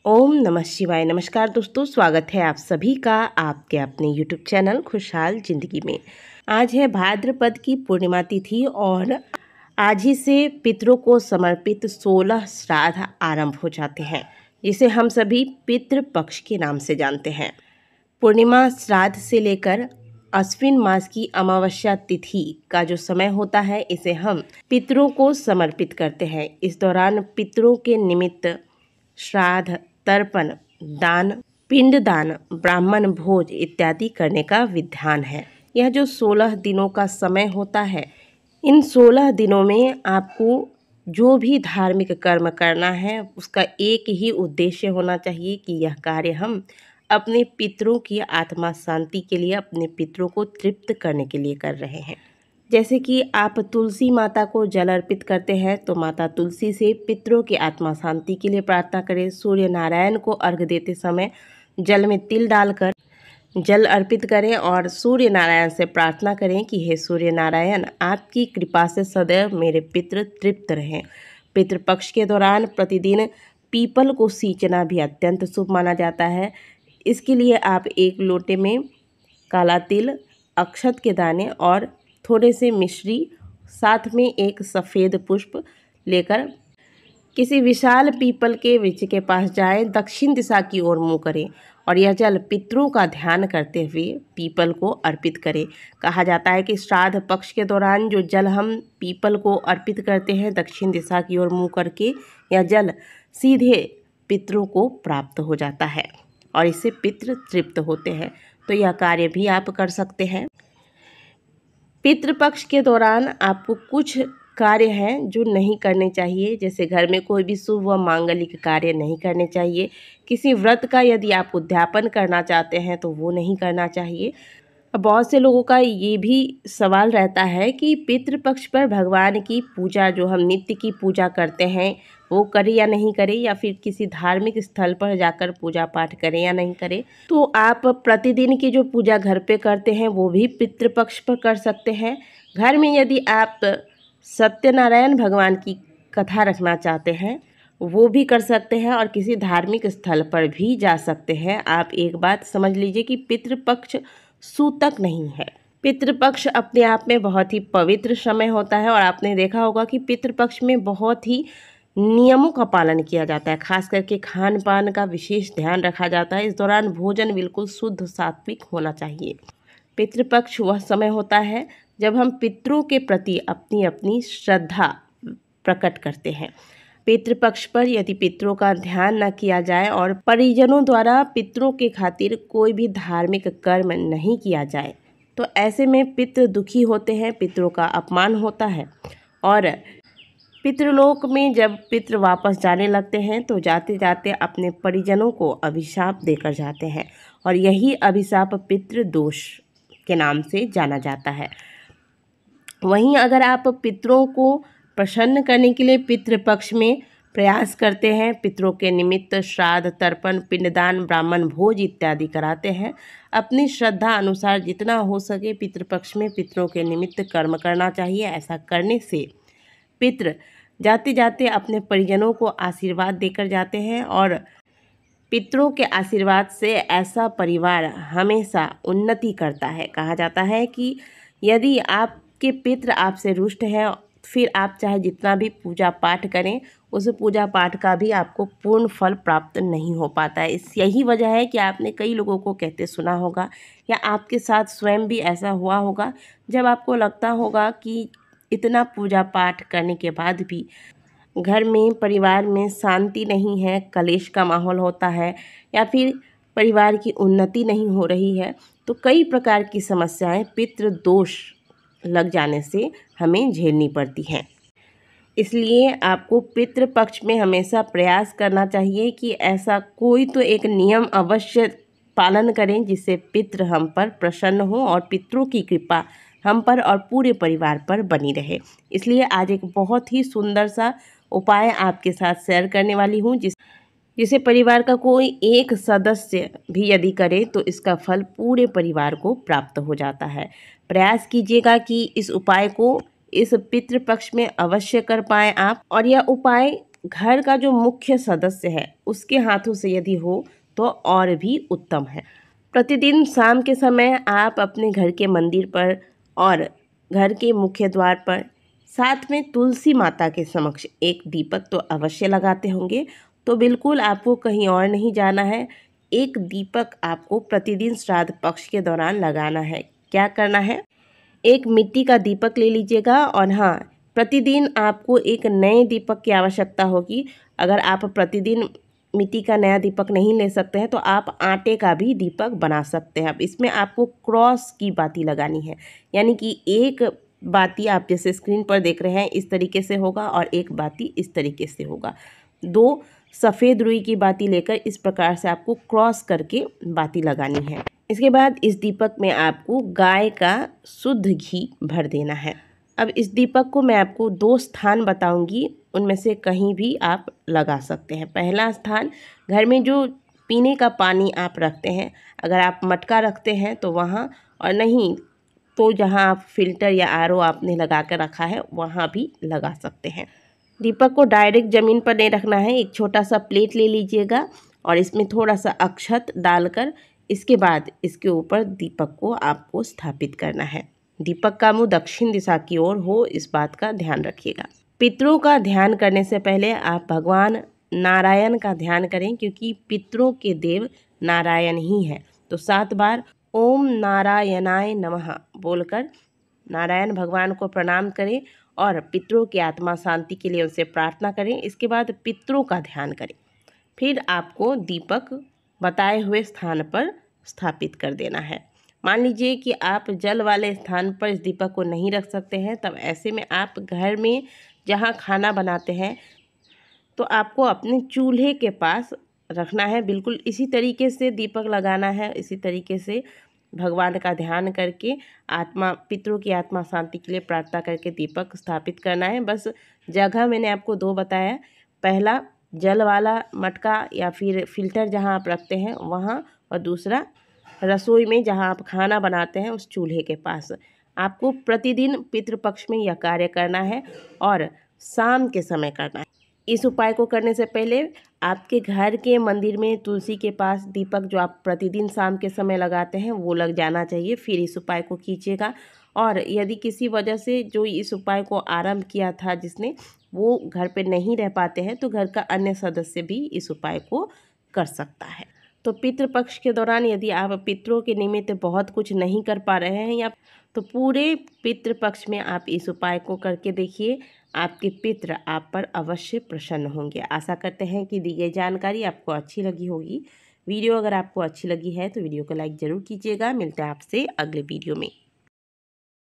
ओम नमः शिवाय। नमस्कार दोस्तों, स्वागत है आप सभी का आपके अपने YouTube चैनल खुशहाल जिंदगी में। आज है भाद्रपद की पूर्णिमा तिथि और आज ही से पितरों को समर्पित 16 श्राद्ध आरंभ हो जाते हैं, जिसे हम सभी पितृपक्ष के नाम से जानते हैं। पूर्णिमा श्राद्ध से लेकर अश्विन मास की अमावस्या तिथि का जो समय होता है, इसे हम पितरों को समर्पित करते हैं। इस दौरान पितरों के निमित्त श्राद्ध, तर्पण, दान, पिंडदान, ब्राह्मण भोज इत्यादि करने का विधान है। यह जो 16 दिनों का समय होता है, इन 16 दिनों में आपको जो भी धार्मिक कर्म करना है, उसका एक ही उद्देश्य होना चाहिए कि यह कार्य हम अपने पितरों की आत्मा शांति के लिए, अपने पितरों को तृप्त करने के लिए कर रहे हैं। जैसे कि आप तुलसी माता को जल अर्पित करते हैं, तो माता तुलसी से पितरों की आत्मा शांति के लिए प्रार्थना करें। सूर्य नारायण को अर्घ देते समय जल में तिल डालकर जल अर्पित करें और सूर्य नारायण से प्रार्थना करें कि हे सूर्य नारायण, आपकी कृपा से सदैव मेरे पितृ तृप्त रहें। पितृपक्ष के दौरान प्रतिदिन पीपल को सींचना भी अत्यंत शुभ माना जाता है। इसके लिए आप एक लोटे में काला तिल, अक्षत के दाने और थोड़े से मिश्री, साथ में एक सफ़ेद पुष्प लेकर किसी विशाल पीपल के वृक्ष के पास जाएं, दक्षिण दिशा की ओर मुँह करें और यह जल पितरों का ध्यान करते हुए पीपल को अर्पित करें। कहा जाता है कि श्राद्ध पक्ष के दौरान जो जल हम पीपल को अर्पित करते हैं दक्षिण दिशा की ओर मुँह करके, यह जल सीधे पितरों को प्राप्त हो जाता है और इससे पितृ तृप्त होते हैं। तो यह कार्य भी आप कर सकते हैं। पितृपक्ष के दौरान आपको कुछ कार्य हैं जो नहीं करने चाहिए, जैसे घर में कोई भी शुभ व मांगलिक कार्य नहीं करने चाहिए। किसी व्रत का यदि आप उद्यापन करना चाहते हैं तो वो नहीं करना चाहिए। बहुत से लोगों का ये भी सवाल रहता है कि पितृपक्ष पर भगवान की पूजा, जो हम नित्य की पूजा करते हैं, वो करें या नहीं करें, या फिर किसी धार्मिक स्थल पर जाकर पूजा पाठ करें या नहीं करें। तो आप प्रतिदिन की जो पूजा घर पे करते हैं वो भी पितृपक्ष पर कर सकते हैं। घर में यदि आप सत्यनारायण भगवान की कथा रखना चाहते हैं वो भी कर सकते हैं और किसी धार्मिक स्थल पर भी जा सकते हैं। आप एक बात समझ लीजिए कि पितृपक्ष सूतक नहीं है। पितृपक्ष अपने आप में बहुत ही पवित्र समय होता है और आपने देखा होगा कि पितृपक्ष में बहुत ही नियमों का पालन किया जाता है। खास करके खान पान का विशेष ध्यान रखा जाता है। इस दौरान भोजन बिल्कुल शुद्ध सात्विक होना चाहिए। पितृपक्ष वह समय होता है जब हम पितरों के प्रति अपनी अपनी श्रद्धा प्रकट करते हैं। पितृपक्ष पर यदि पितरों का ध्यान न किया जाए और परिजनों द्वारा पितरों के खातिर कोई भी धार्मिक कर्म नहीं किया जाए, तो ऐसे में पितृ दुखी होते हैं, पितरों का अपमान होता है और पितृलोक में जब पितृ वापस जाने लगते हैं तो जाते जाते अपने परिजनों को अभिशाप देकर जाते हैं और यही अभिशाप पितृ दोष के नाम से जाना जाता है। वहीं अगर आप पितरों को प्रसन्न करने के लिए पितृपक्ष में प्रयास करते हैं, पितरों के निमित्त श्राद्ध, तर्पण, पिंडदान, ब्राह्मण भोज इत्यादि कराते हैं, अपनी श्रद्धा अनुसार जितना हो सके पितृपक्ष में पितरों के निमित्त कर्म करना चाहिए। ऐसा करने से पितृ जाते जाते अपने परिजनों को आशीर्वाद देकर जाते हैं और पितरों के आशीर्वाद से ऐसा परिवार हमेशा उन्नति करता है। कहा जाता है कि यदि आपके पितृ आपसे रुष्ट हैं, फिर आप चाहे जितना भी पूजा पाठ करें, उस पूजा पाठ का भी आपको पूर्ण फल प्राप्त नहीं हो पाता है। यही वजह है कि आपने कई लोगों को कहते सुना होगा या आपके साथ स्वयं भी ऐसा हुआ होगा, जब आपको लगता होगा कि इतना पूजा पाठ करने के बाद भी घर में, परिवार में शांति नहीं है, कलेश का माहौल होता है या फिर परिवार की उन्नति नहीं हो रही है, तो कई प्रकार की समस्याएं पितृ दोष लग जाने से हमें झेलनी पड़ती हैं। इसलिए आपको पितृपक्ष में हमेशा प्रयास करना चाहिए कि ऐसा कोई तो एक नियम अवश्य पालन करें जिससे पितृ हम पर प्रसन्न हो और पितरों की कृपा हम पर और पूरे परिवार पर बनी रहे। इसलिए आज एक बहुत ही सुंदर सा उपाय आपके साथ शेयर करने वाली हूँ, जिसे परिवार का कोई एक सदस्य भी यदि करे तो इसका फल पूरे परिवार को प्राप्त हो जाता है। प्रयास कीजिएगा कि इस उपाय को इस पितृपक्ष में अवश्य कर पाएँ आप, और यह उपाय घर का जो मुख्य सदस्य है उसके हाथों से यदि हो तो और भी उत्तम है। प्रतिदिन शाम के समय आप अपने घर के मंदिर पर और घर के मुख्य द्वार पर साथ में तुलसी माता के समक्ष एक दीपक तो अवश्य लगाते होंगे। तो बिल्कुल आपको कहीं और नहीं जाना है, एक दीपक आपको प्रतिदिन श्राद्ध पक्ष के दौरान लगाना है। क्या करना है, एक मिट्टी का दीपक ले लीजिएगा और हाँ, प्रतिदिन आपको एक नए दीपक की आवश्यकता होगी। अगर आप प्रतिदिन मिट्टी का नया दीपक नहीं ले सकते हैं तो आप आटे का भी दीपक बना सकते हैं। अब इसमें आपको क्रॉस की बाती लगानी है, यानी कि एक बाती आप जैसे स्क्रीन पर देख रहे हैं इस तरीके से होगा और एक बाती इस तरीके से होगा। दो सफ़ेद रुई की बाती लेकर इस प्रकार से आपको क्रॉस करके बाती लगानी है। इसके बाद इस दीपक में आपको गाय का शुद्ध घी भर देना है। अब इस दीपक को मैं आपको 2 स्थान बताऊंगी, उनमें से कहीं भी आप लगा सकते हैं। पहला स्थान, घर में जो पीने का पानी आप रखते हैं, अगर आप मटका रखते हैं तो वहाँ, और नहीं तो जहाँ आप फिल्टर या आरओ आपने लगा कर रखा है वहाँ भी लगा सकते हैं। दीपक को डायरेक्ट ज़मीन पर नहीं रखना है, एक छोटा सा प्लेट ले लीजिएगा और इसमें थोड़ा सा अक्षत डालकर इसके बाद इसके ऊपर दीपक को आपको स्थापित करना है। दीपक का मुंह दक्षिण दिशा की ओर हो, इस बात का ध्यान रखिएगा। पितरों का ध्यान करने से पहले आप भगवान नारायण का ध्यान करें, क्योंकि पितरों के देव नारायण ही हैं। तो 7 बार ओम नारायणाय नमः बोलकर नारायण भगवान को प्रणाम करें और पितरों की आत्मा शांति के लिए उनसे प्रार्थना करें। इसके बाद पितरों का ध्यान करें, फिर आपको दीपक बताए हुए स्थान पर स्थापित कर देना है। मान लीजिए कि आप जल वाले स्थान पर इस दीपक को नहीं रख सकते हैं, तब ऐसे में आप घर में जहाँ खाना बनाते हैं तो आपको अपने चूल्हे के पास रखना है। बिल्कुल इसी तरीके से दीपक लगाना है, इसी तरीके से भगवान का ध्यान करके आत्मा पितरों की आत्मा शांति के लिए प्रार्थना करके दीपक स्थापित करना है। बस जगह मैंने आपको 2 बताया, पहला जल वाला मटका या फिर फिल्टर जहां आप रखते हैं वहां, और दूसरा रसोई में जहां आप खाना बनाते हैं उस चूल्हे के पास। आपको प्रतिदिन पितृपक्ष में यह कार्य करना है और शाम के समय करना है। इस उपाय को करने से पहले आपके घर के मंदिर में तुलसी के पास दीपक जो आप प्रतिदिन शाम के समय लगाते हैं वो लग जाना चाहिए, फिर इस उपाय को कीजिएगा। और यदि किसी वजह से जो इस उपाय को आरंभ किया था जिसने, वो घर पे नहीं रह पाते हैं तो घर का अन्य सदस्य भी इस उपाय को कर सकता है। तो पितृपक्ष के दौरान यदि आप पितरों के निमित्त बहुत कुछ नहीं कर पा रहे हैं या तो पूरे पितृपक्ष में आप इस उपाय को करके देखिए, आपके पितृ आप पर अवश्य प्रसन्न होंगे। आशा करते हैं कि दी गई जानकारी आपको अच्छी लगी होगी। वीडियो अगर आपको अच्छी लगी है तो वीडियो को लाइक ज़रूर कीजिएगा। मिलते हैं आपसे अगले वीडियो में।